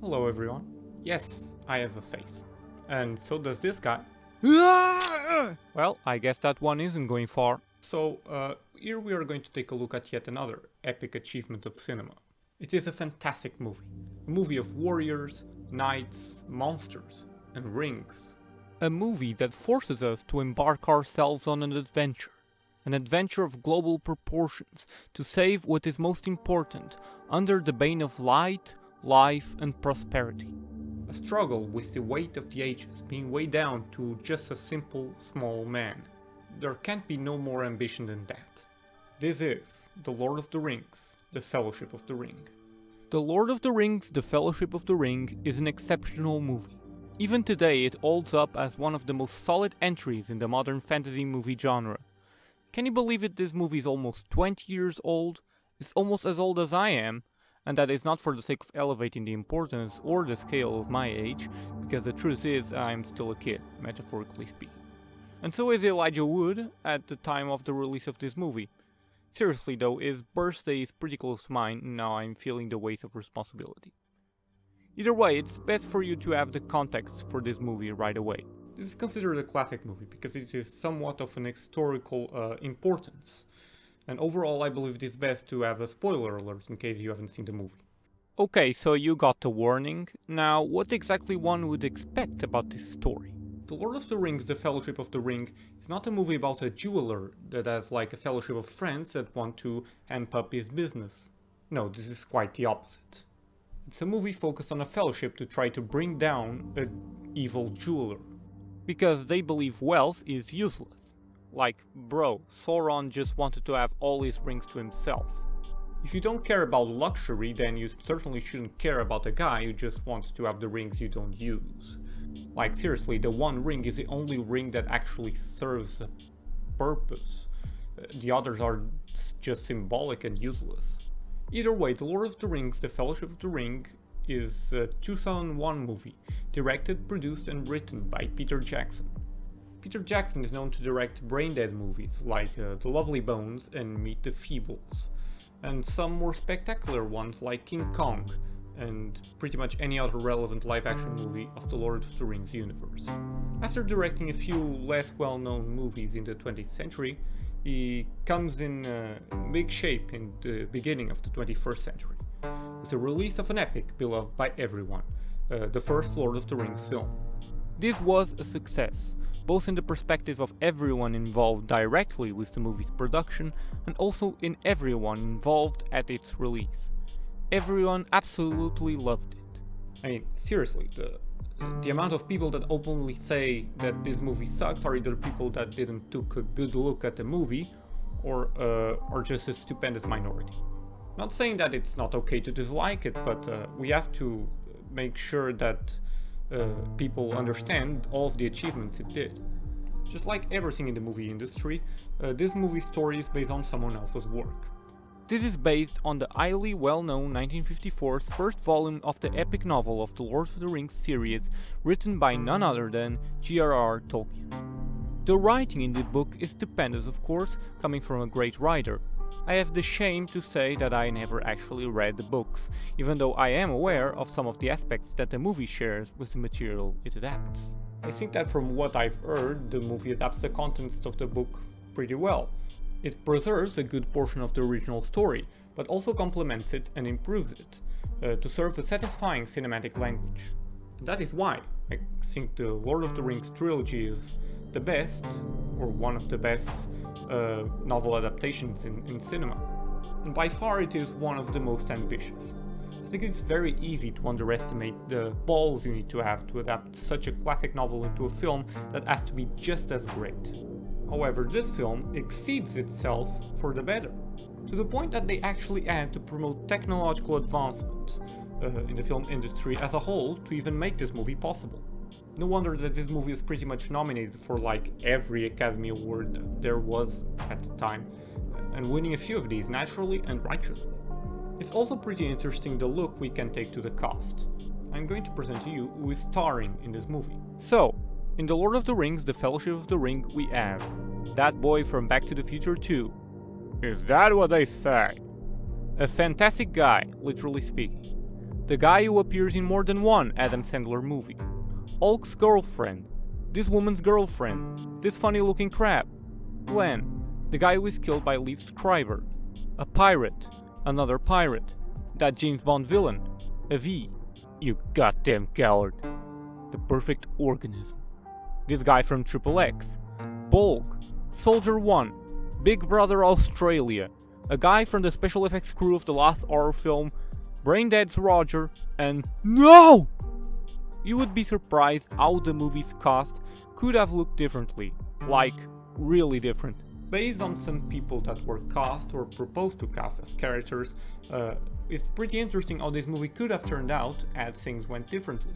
Hello everyone. Yes, I have a face. And so does this guy. Well, I guess that one isn't going far. So, here we are going to take a look at yet another epic achievement of cinema. It is a fantastic movie. A movie of warriors, knights, monsters, and rings. A movie that forces us to embark ourselves on an adventure of global proportions, to save what is most important under the bane of light, life, and prosperity. A struggle with the weight of the ages being weighed down to just a simple, small man. There can't be no more ambition than that. This is The Lord of the Rings, The Fellowship of the Ring. The Lord of the Rings, The Fellowship of the Ring is an exceptional movie. Even today it holds up as one of the most solid entries in the modern fantasy movie genre. Can you believe it, this movie is almost 20 years old? It's almost as old as I am, and that is not for the sake of elevating the importance or the scale of my age, because the truth is I'm still a kid, metaphorically speaking. And so is Elijah Wood at the time of the release of this movie. Seriously though, his birthday is pretty close to mine, and now I'm feeling the weight of responsibility. Either way, it's best for you to have the context for this movie right away. This is considered a classic movie because it is somewhat of an historical importance. And overall, I believe it is best to have a spoiler alert in case you haven't seen the movie. Okay, so you got the warning. Now, what exactly one would expect about this story? The Lord of the Rings, The Fellowship of the Ring is not a movie about a jeweler that has like a fellowship of friends that want to amp up his business. No, this is quite the opposite. It's a movie focused on a fellowship to try to bring down an evil jeweler. Because they believe wealth is useless. Like, bro, Sauron just wanted to have all his rings to himself. If you don't care about luxury, then you certainly shouldn't care about a guy who just wants to have the rings you don't use. Like, seriously, the one ring is the only ring that actually serves a purpose. The others are just symbolic and useless. Either way, The Lord of the Rings, The Fellowship of the Ring is a 2001 movie, directed, produced and written by Peter Jackson. Peter Jackson is known to direct brain-dead movies like The Lovely Bones and Meet the Feebles, and some more spectacular ones like King Kong, and pretty much any other relevant live-action movie of the Lord of the Rings universe. After directing a few less well-known movies in the 20th century, he comes in big shape in the beginning of the 21st century, with the release of an epic beloved by everyone, the first Lord of the Rings film. This was a success, both in the perspective of everyone involved directly with the movie's production, and also in everyone involved at its release. Everyone absolutely loved it. I mean, seriously, the amount of people that openly say that this movie sucks are either people that didn't took a good look at the movie, or are just a stupendous minority. Not saying that it's not okay to dislike it, but we have to make sure that people understand all of the achievements it did. Just like everything in the movie industry, this movie story is based on someone else's work. This is based on the highly well-known 1954's first volume of the epic novel of the Lord of the Rings series, written by none other than J.R.R. Tolkien. The writing in the book is stupendous, of course, coming from a great writer. I have the shame to say that I never actually read the books, even though I am aware of some of the aspects that the movie shares with the material it adapts. I think that from what I've heard, the movie adapts the contents of the book pretty well. It preserves a good portion of the original story, but also complements it and improves it, to serve a satisfying cinematic language. And that is why I think the Lord of the Rings trilogy is the best, or one of the best, novel adaptations in cinema. And by far it is one of the most ambitious. I think it's very easy to underestimate the balls you need to have to adapt such a classic novel into a film that has to be just as great. However, this film exceeds itself for the better, to the point that they actually had to promote technological advancement in the film industry as a whole to even make this movie possible. No wonder that this movie is pretty much nominated for like every Academy Award there was at the time, and winning a few of these naturally and righteously. It's also pretty interesting the look we can take to the cast. I'm going to present to you who is starring in this movie. So, in The Lord of the Rings, The Fellowship of the Ring, we have that boy from Back to the Future 2. Is that what they say? A fantastic guy, literally speaking. the guy who appears in more than one Adam Sandler movie. Hulk's girlfriend, this woman's girlfriend, this funny looking crab. Glenn, the guy who is killed by Liev Schreiber. A pirate, another pirate, that James Bond villain, a V. You goddamn coward. The perfect organism. This guy from Triple X. Bulk, Soldier 1, Big Brother Australia, a guy from the special effects crew of the last horror film, Braindead's Roger, and NO! You would be surprised how the movie's cast could have looked differently. Like, really different. Based on some people that were cast or proposed to cast as characters, it's pretty interesting how this movie could have turned out had things went differently.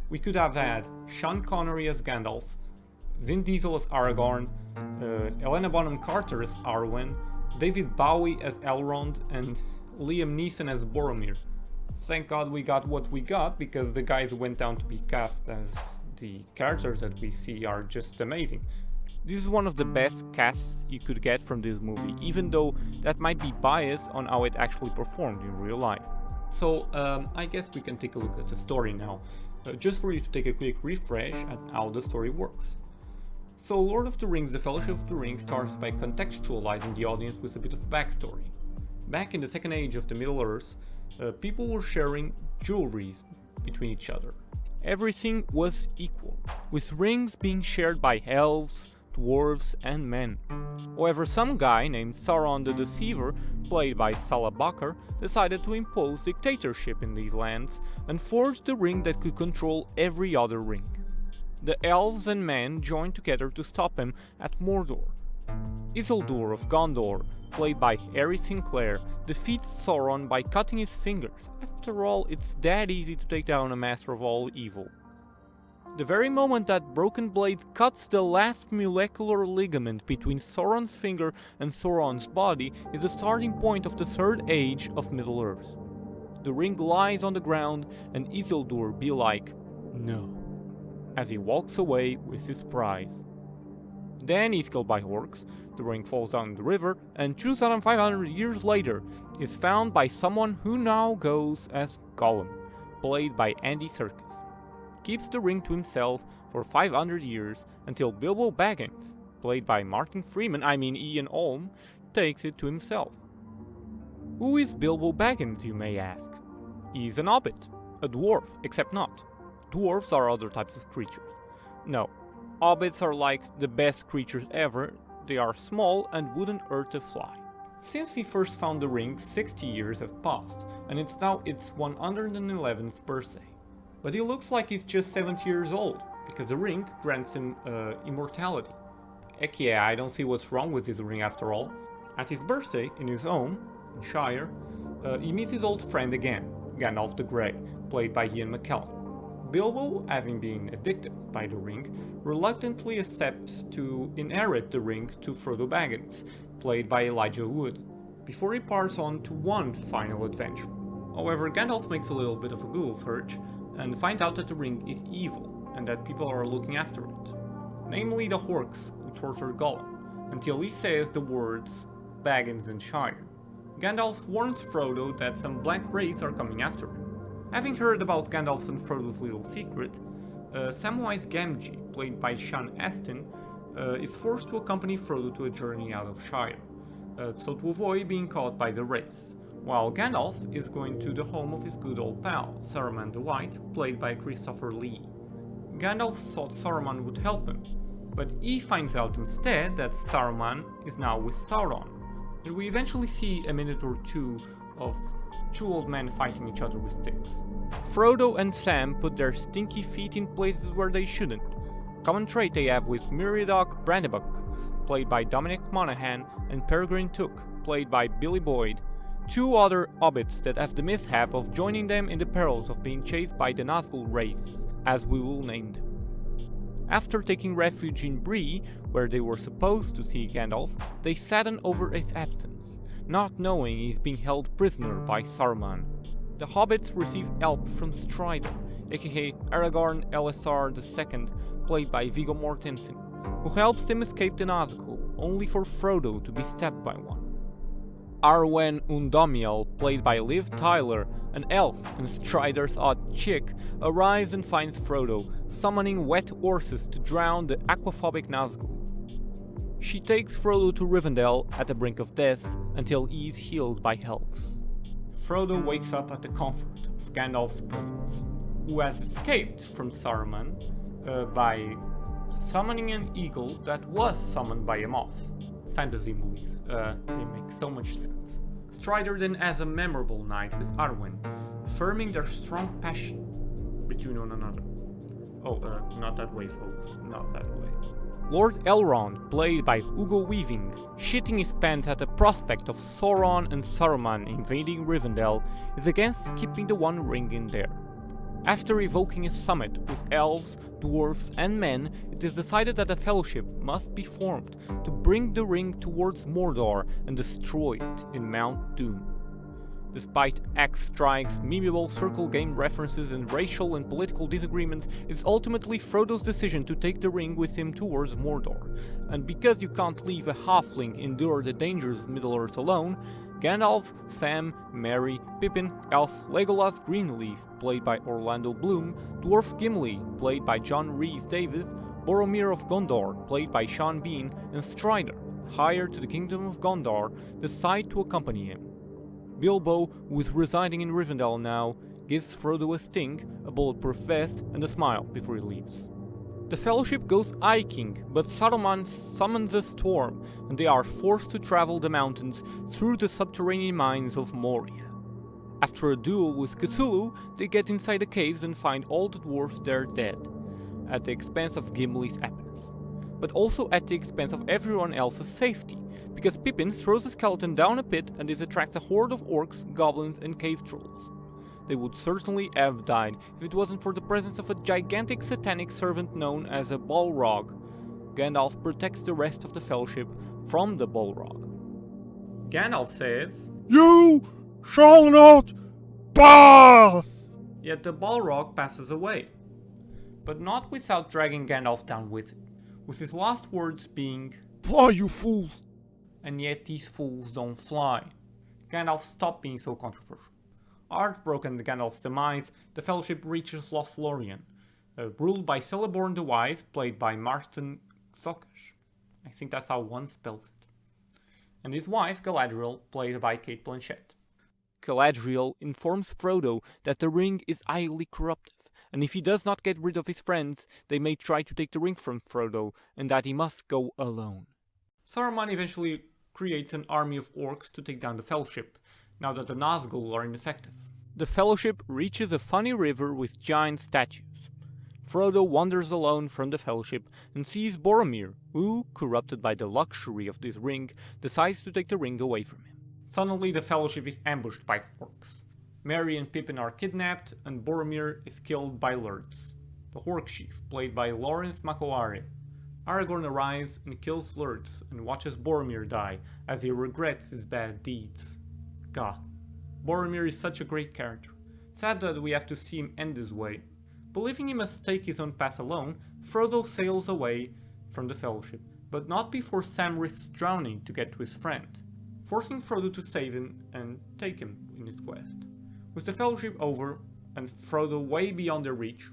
We could have had Sean Connery as Gandalf, Vin Diesel as Aragorn, Helena Bonham Carter as Arwen, David Bowie as Elrond, and Liam Neeson as Boromir. Thank God we got what we got, because the guys who went down to be cast as the characters that we see are just amazing. This is one of the best casts you could get from this movie, even though that might be biased on how it actually performed in real life. So I guess we can take a look at the story now, just for you to take a quick refresh at how the story works. So Lord of the Rings, The Fellowship of the Ring starts by contextualizing the audience with a bit of backstory. Back in the Second Age of the Middle-earth, people were sharing jewelries between each other. Everything was equal, with rings being shared by elves, dwarves, and men. However, some guy named Sauron the Deceiver, played by Salah Bakar, decided to impose dictatorship in these lands and forged the ring that could control every other ring. The elves and men joined together to stop him at Mordor. Isildur of Gondor, played by Harry Sinclair, defeats Sauron by cutting his fingers. After all, it's that easy to take down a master of all evil. The very moment that broken blade cuts the last molecular ligament between Sauron's finger and Sauron's body is the starting point of the Third Age of Middle-earth. The ring lies on the ground and Isildur be like, "No," as he walks away with his prize. Then he's killed by orcs, the ring falls down the river, and 2,500 years later is found by someone who now goes as Gollum, played by Andy Serkis. Keeps the ring to himself for 500 years until Bilbo Baggins, played by Martin Freeman, Ian Holm, takes it to himself. Who is Bilbo Baggins, you may ask? He's an hobbit, a dwarf, except not. Dwarves are other types of creatures. No, hobbits are like the best creatures ever. They are small and wouldn't hurt a fly. Since he first found the ring, 60 years have passed, and it's now its 111th birthday. But he looks like he's just 70 years old, because the ring grants him immortality. Heck yeah, I don't see what's wrong with this ring after all. At his birthday, in his home, in Shire, he meets his old friend again, Gandalf the Grey, played by Ian McKellen. Bilbo, having been addicted by the ring, reluctantly accepts to inherit the ring to Frodo Baggins, played by Elijah Wood, before he parts on to one final adventure. However, Gandalf makes a little bit of a Google search and finds out that the ring is evil and that people are looking after it, namely the orcs who tortured Gollum, until he says the words Baggins and Shire. Gandalf warns Frodo that some black rays are coming after him. Having heard about Gandalf's and Frodo's little secret, Samwise Gamgee, played by Sean Astin, is forced to accompany Frodo to a journey out of Shire, so to avoid being caught by the race, while Gandalf is going to the home of his good old pal, Saruman the White, played by Christopher Lee. Gandalf thought Saruman would help him, but he finds out instead that Saruman is now with Sauron, and we eventually see a minute or two of two old men fighting each other with sticks. Frodo and Sam put their stinky feet in places where they shouldn't, a common trait they have with Meriadoc Brandybuck, played by Dominic Monaghan, and Peregrine Took, played by Billy Boyd, two other hobbits that have the mishap of joining them in the perils of being chased by the Nazgul race, as we will name them. After taking refuge in Bree, where they were supposed to see Gandalf, they sadden over his absence, not knowing he's being held prisoner by Saruman. The hobbits receive help from Strider, aka Aragorn Elessar II, played by Viggo Mortensen, who helps them escape the Nazgul, only for Frodo to be stabbed by one. Arwen Undomiel, played by Liv Tyler, an elf and Strider's odd chick, arrives and finds Frodo, summoning wet horses to drown the aquaphobic Nazgul. She takes Frodo to Rivendell at the brink of death until he is healed by elves. Frodo wakes up at the comfort of Gandalf's presence, who has escaped from Saruman by summoning an eagle that was summoned by a moth. Fantasy movies, they make so much sense. Strider then has a memorable night with Arwen, affirming their strong passion between one another. Oh, not that way, folks, not that way. Lord Elrond, played by Hugo Weaving, shitting his pants at the prospect of Sauron and Saruman invading Rivendell, is against keeping the One Ring in there. After evoking a summit with elves, dwarves and men, it is decided that a fellowship must be formed to bring the ring towards Mordor and destroy it in Mount Doom. Despite axe strikes, memeable circle game references and racial and political disagreements, it's ultimately Frodo's decision to take the ring with him towards Mordor. And because you can't leave a halfling endure the dangers of Middle-earth alone, Gandalf, Sam, Merry, Pippin, Elf, Legolas Greenleaf, played by Orlando Bloom, Dwarf Gimli, played by John Rhys-Davies, Boromir of Gondor, played by Sean Bean, and Strider, hired to the Kingdom of Gondor, decide to accompany him. Bilbo, who is residing in Rivendell now, gives Frodo a sting, a bulletproof vest, and a smile before he leaves. The Fellowship goes hiking, but Saruman summons a storm, and they are forced to travel the mountains through the subterranean mines of Moria. After a duel with Cthulhu, they get inside the caves and find all the dwarves there dead, at the expense of Gimli's happiness, but also at the expense of everyone else's safety, because Pippin throws a skeleton down a pit and this attracts a horde of orcs, goblins and cave trolls. They would certainly have died if it wasn't for the presence of a gigantic satanic servant known as a Balrog. Gandalf protects the rest of the Fellowship from the Balrog. Gandalf says, "You shall not pass!" Yet the Balrog passes away, but not without dragging Gandalf down with it, with his last words being, "Fly, you fools!" "And yet these fools don't fly." Gandalf, stop being so controversial. Heartbroken at Gandalf's demise, the Fellowship reaches Lothlorien, ruled by Celeborn the Wise, played by Marston Xokash. I think that's how one spells it. And his wife, Galadriel, played by Cate Blanchett. Galadriel informs Frodo that the ring is highly corruptive, and if he does not get rid of his friends, they may try to take the ring from Frodo, and that he must go alone. Saruman eventually creates an army of orcs to take down the Fellowship, now that the Nazgul are ineffective. The Fellowship reaches a funny river with giant statues. Frodo wanders alone from the Fellowship and sees Boromir, who, corrupted by the luxury of this ring, decides to take the ring away from him. Suddenly the Fellowship is ambushed by orcs. Merry and Pippin are kidnapped, and Boromir is killed by Lurtz, the Orc Chief, played by Lawrence Makoare. Aragorn arrives and kills Lurtz and watches Boromir die as he regrets his bad deeds. God, Boromir is such a great character. Sad that we have to see him end this way. Believing he must take his own path alone, Frodo sails away from the Fellowship, but not before Sam risks drowning to get to his friend, forcing Frodo to save him and take him in his quest. With the Fellowship over and Frodo way beyond their reach,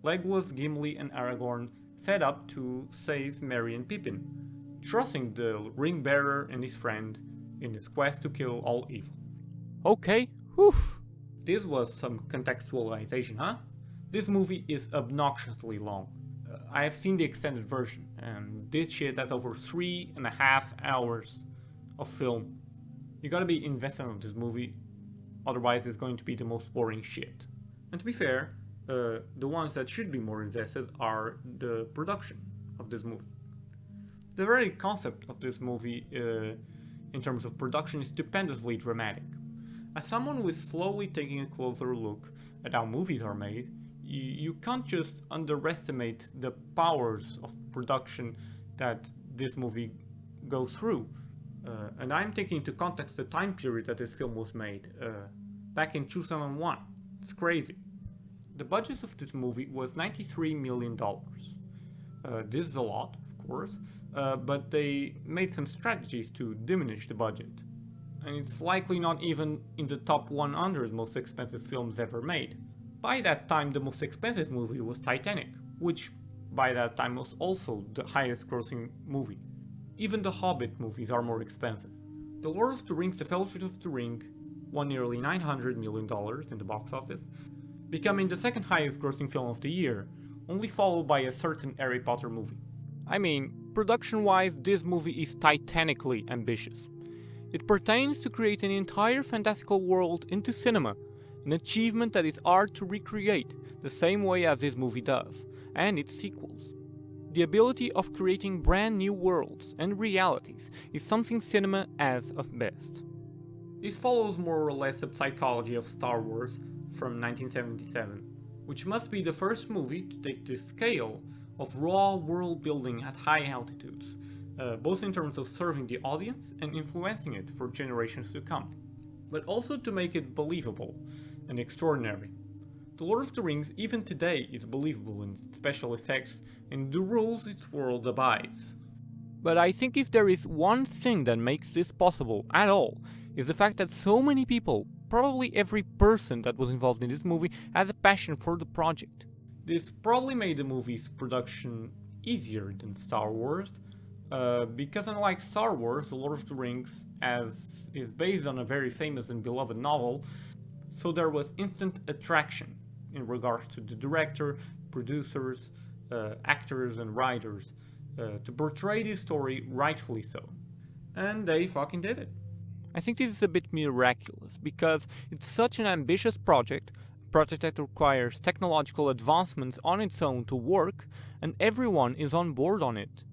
Legolas, Gimli and Aragorn set up to save Merry and Pippin, trusting the ring bearer and his friend in his quest to kill all evil. Okay, whew. This was some contextualization, huh? This movie is obnoxiously long. I have seen the extended version, and this shit has over 3.5 hours of film. You gotta be invested in this movie, otherwise it's going to be the most boring shit. And to be fair, the ones that should be more invested are the production of this movie. The very concept of this movie, in terms of production, is stupendously dramatic. As someone who is slowly taking a closer look at how movies are made, you can't just underestimate the powers of production that this movie goes through. And I'm taking into context the time period that this film was made, back in 2001. It's crazy. The budget of this movie was $93 million. This is a lot, of course, but they made some strategies to diminish the budget. and it's likely not even in the top 100 most expensive films ever made. By that time, the most expensive movie was Titanic, which by that time was also the highest grossing movie. Even the Hobbit movies are more expensive. The Lord of the Rings: The Fellowship of the Ring won nearly $900 million in the box office, becoming the second highest grossing film of the year, only followed by a certain Harry Potter movie. I mean, production-wise, this movie is titanically ambitious. It pertains to create an entire fantastical world into cinema, an achievement that is hard to recreate the same way as this movie does, and its sequels. The ability of creating brand new worlds and realities is something cinema has of best. This follows more or less the psychology of Star Wars from 1977, which must be the first movie to take the scale of raw world building at high altitudes, both in terms of serving the audience and influencing it for generations to come, but also to make it believable and extraordinary. The Lord of the Rings even today is believable in its special effects and the rules its world abides. But I think if there is one thing that makes this possible at all, is the fact that so many people, probably every person that was involved in this movie, had a passion for the project. This probably made the movie's production easier than Star Wars, because unlike Star Wars, The Lord of the Rings is based on a very famous and beloved novel, so there was instant attraction in regards to the director, producers, actors and writers to portray this story rightfully so. And they fucking did it. I think this is a bit miraculous, because it's such an ambitious project that requires technological advancements on its own to work, and everyone is on board on it.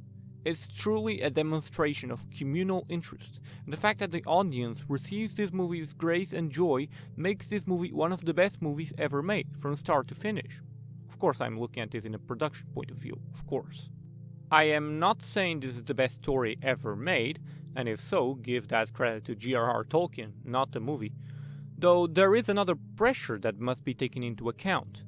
It's truly a demonstration of communal interest, and the fact that the audience receives this movie with grace and joy makes this movie one of the best movies ever made, from start to finish. Of course, I'm looking at this in a production point of view, of course. I am not saying this is the best story ever made, and if so, give that credit to J.R.R. Tolkien, not the movie. Though there is another pressure that must be taken into account,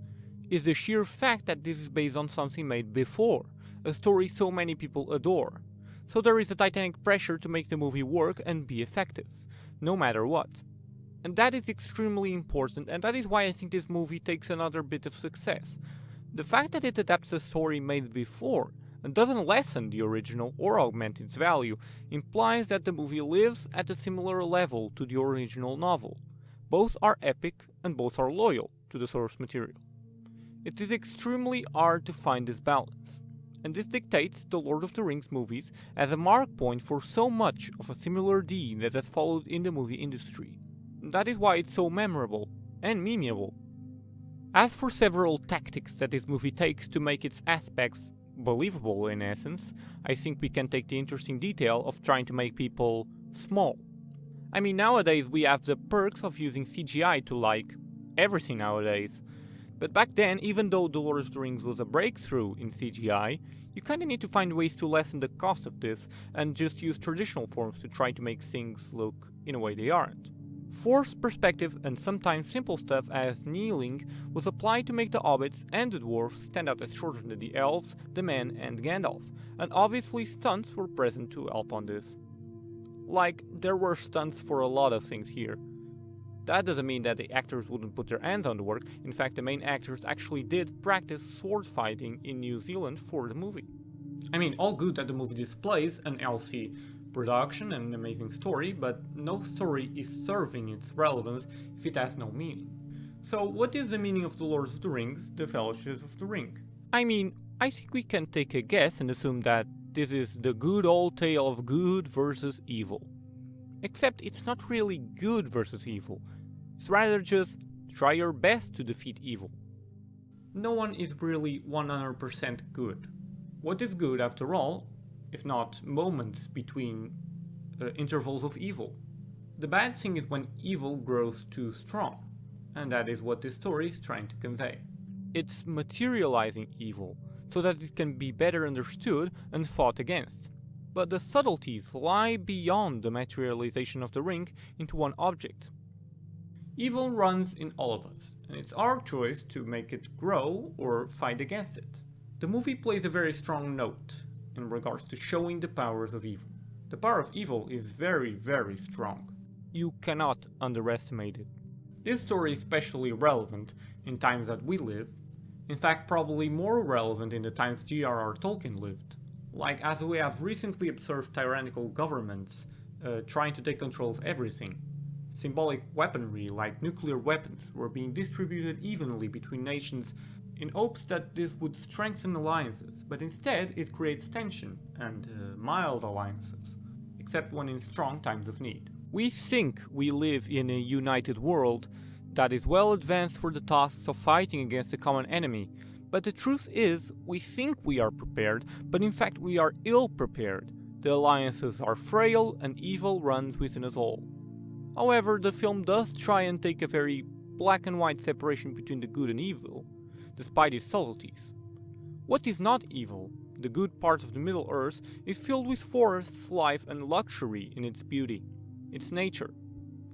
is the sheer fact that this is based on something made before, a story so many people adore. So there is a titanic pressure to make the movie work and be effective, no matter what. And that is extremely important, and that is why I think this movie takes another bit of success. The fact that it adapts a story made before and doesn't lessen the original or augment its value implies that the movie lives at a similar level to the original novel. Both are epic and both are loyal to the source material. It is extremely hard to find this balance, and this dictates the Lord of the Rings movies as a mark point for so much of a similar theme that has followed in the movie industry. That is why it's so memorable and memeable. As for several tactics that this movie takes to make its aspects believable in essence, I think we can take the interesting detail of trying to make people small. I mean, nowadays we have the perks of using CGI to like everything nowadays. But back then, even though The Lord of the Rings was a breakthrough in CGI, you kinda need to find ways to lessen the cost of this and just use traditional forms to try to make things look in a way they aren't. Forced perspective and sometimes simple stuff as kneeling was applied to make the hobbits and the dwarves stand out as shorter than the elves, the men and Gandalf, and obviously stunts were present to help on this. Like, there were stunts for a lot of things here. That doesn't mean that the actors wouldn't put their hands on the work. In fact, the main actors actually did practice sword fighting in New Zealand for the movie. I mean, all good that the movie displays an healthy production and an amazing story, but no story is serving its relevance if it has no meaning. So what is the meaning of The Lord of the Rings, The Fellowship of the Ring? I mean, I think we can take a guess and assume that this is the good old tale of good versus evil. Except it's not really good versus evil. It's rather just try your best to defeat evil. No one is really 100% good. What is good after all, if not moments between intervals of evil? The bad thing is when evil grows too strong, and that is what this story is trying to convey. It's materializing evil, so that it can be better understood and fought against. But the subtleties lie beyond the materialization of the ring into one object. Evil runs in all of us, and it's our choice to make it grow or fight against it. The movie plays a very strong note in regards to showing the powers of evil. The power of evil is very, very strong. You cannot underestimate it. This story is especially relevant in times that we live, in fact probably more relevant in the times J.R.R. Tolkien lived, like as we have recently observed tyrannical governments trying to take control of everything. Symbolic weaponry like nuclear weapons were being distributed evenly between nations in hopes that this would strengthen alliances, but instead it creates tension and mild alliances, except when in strong times of need. We think we live in a united world that is well advanced for the tasks of fighting against a common enemy, but the truth is, we think we are prepared, but in fact we are ill prepared. The alliances are frail and evil runs within us all. However, the film does try and take a very black and white separation between the good and evil, despite its subtleties. What is not evil, the good part of the Middle Earth, is filled with forests, life and luxury in its beauty, its nature.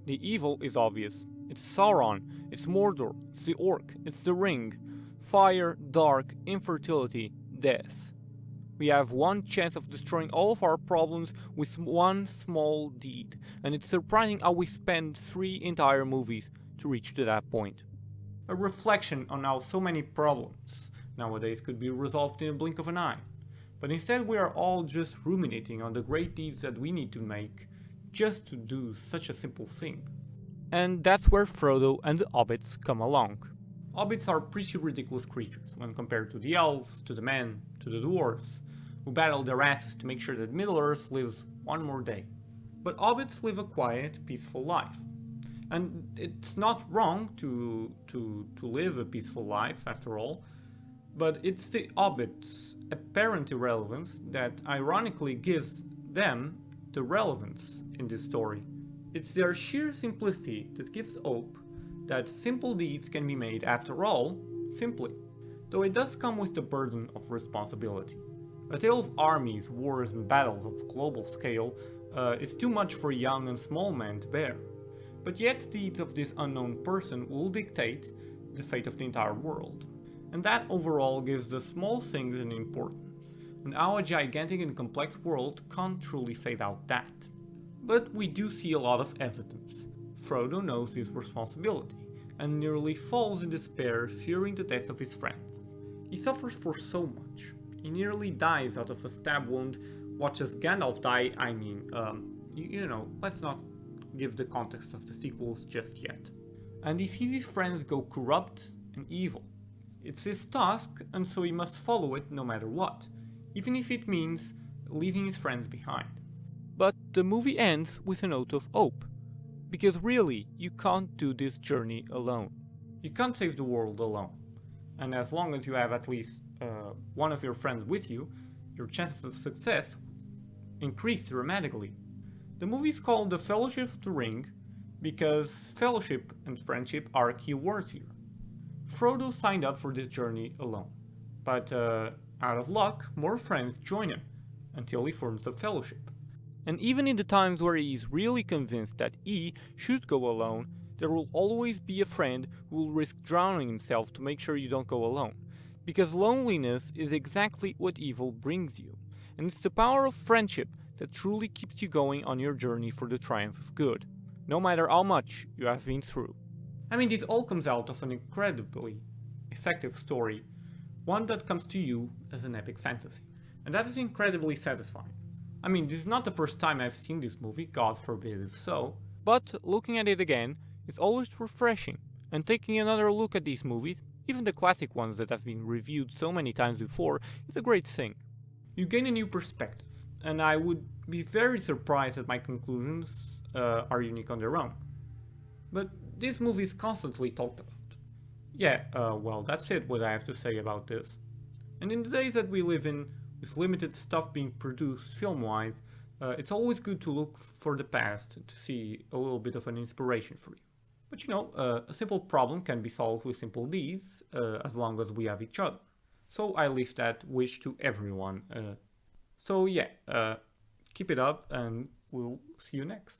The evil is obvious. It's Sauron, it's Mordor, it's the Orc, it's the Ring. Fire, dark, infertility, death. We have one chance of destroying all of our problems with one small deed, and it's surprising how we spend 3 entire movies to reach to that point. A reflection on how so many problems nowadays could be resolved in a blink of an eye, but instead we are all just ruminating on the great deeds that we need to make just to do such a simple thing. And that's where Frodo and the hobbits come along. Hobbits are pretty ridiculous creatures when compared to the elves, to the men, to the dwarves, who battle their asses to make sure that Middle-earth lives one more day. But hobbits live a quiet, peaceful life. And it's not wrong to live a peaceful life, after all, but it's the hobbits' apparent irrelevance that ironically gives them the relevance in this story. It's their sheer simplicity that gives hope that simple deeds can be made after all, simply, though it does come with the burden of responsibility. A tale of armies, wars and battles of global scale is too much for young and small men to bear, but yet deeds of this unknown person will dictate the fate of the entire world, and that overall gives the small things an importance, and how a gigantic and complex world can't truly fade out that. But we do see a lot of hesitance. Frodo knows his responsibility, and nearly falls in despair, fearing the death of his friends. He suffers for so much. He nearly dies out of a stab wound, watches Gandalf die, let's not give the context of the sequels just yet. And he sees his friends go corrupt and evil. It's his task, and so he must follow it no matter what, even if it means leaving his friends behind. But the movie ends with a note of hope, because really, you can't do this journey alone. You can't save the world alone, and as long as you have at least one of your friends with you, your chances of success increase dramatically. The movie is called The Fellowship of the Ring because fellowship and friendship are key words here. Frodo signed up for this journey alone, but out of luck, more friends join him until he forms a fellowship. And even in the times where he is really convinced that he should go alone, there will always be a friend who will risk drowning himself to make sure you don't go alone. Because loneliness is exactly what evil brings you, and it's the power of friendship that truly keeps you going on your journey for the triumph of good, no matter how much you have been through. I mean, this all comes out of an incredibly effective story, one that comes to you as an epic fantasy, and that is incredibly satisfying. I mean, this is not the first time I've seen this movie, God forbid if so. But looking at it again is always refreshing, and taking another look at these movies, even the classic ones that have been reviewed so many times before, is a great thing. You gain a new perspective, and I would be very surprised that my conclusions are unique on their own. But this movie is constantly talked about. Yeah, well, that's it what I have to say about this. And in the days that we live in, with limited stuff being produced film-wise, it's always good to look for the past to see a little bit of an inspiration for you. But a simple problem can be solved with simple deeds, as long as we have each other. So I leave that wish to everyone. Keep it up and we'll see you next.